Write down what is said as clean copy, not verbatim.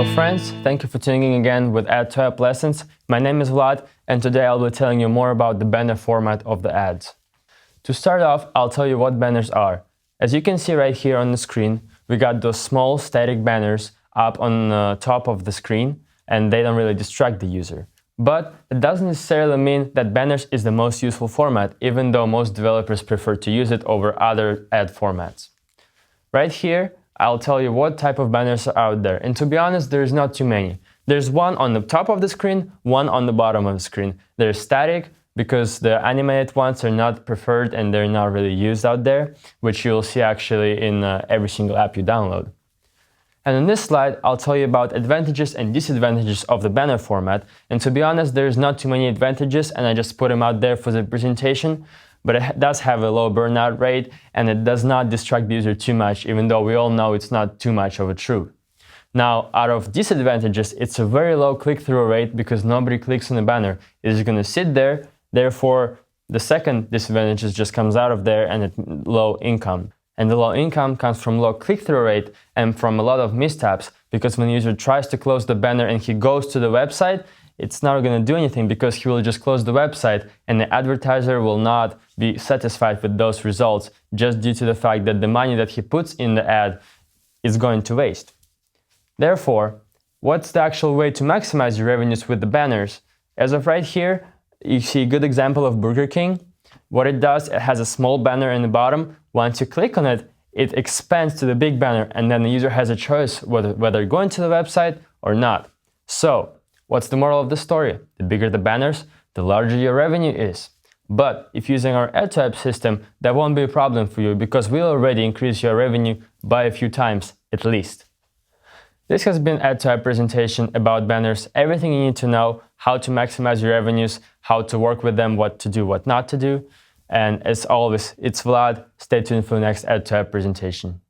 Hello friends, thank you for tuning in again with AdtoApp lessons. My name is Vlad and today I'll be telling you more about the banner format of the ads. To start off, I'll tell you what banners are. As you can see right here on the screen, we got those small static banners up on the top of the screen and they don't really distract the user. But it doesn't necessarily mean that banners is the most useful format, even though most developers prefer to use it over other ad formats. Right here, I'll tell you what type of banners are out there, and to be honest, there's not too many. There's one on the top of the screen, one on the bottom of the screen. They're static because the animated ones are not preferred and they're not really used out there, which you'll see actually in every single app you download. And in this slide, I'll tell you about advantages and disadvantages of the banner format, and to be honest, there's not too many advantages and I just put them out there for the presentation. But it does have a low burnout rate and it does not distract the user too much, even though we all know it's not too much of a truth. Now, out of disadvantages, it's a very low click-through rate because nobody clicks on the banner. It's just going to sit there. Therefore, the second disadvantage just comes out of there and it's low income. And the low income comes from low click-through rate and from a lot of mistaps, because when the user tries to close the banner and he goes to the website, it's not going to do anything because he will just close the website and the advertiser will not be satisfied with those results just due to the fact that the money that he puts in the ad is going to waste. Therefore, what's the actual way to maximize your revenues with the banners? As of right here, you see a good example of Burger King. What it does, it has a small banner in the bottom. Once you click on it, it expands to the big banner and then the user has a choice whether going to the website or not. So, what's the moral of the story? The bigger the banners, the larger your revenue is. But if using our AdtoApp system, that won't be a problem for you because we'll already increase your revenue by a few times at least. This has been AdtoApp presentation about banners, everything you need to know, how to maximize your revenues, how to work with them, what to do, what not to do. And as always, it's Vlad. Stay tuned for the next AdtoApp presentation.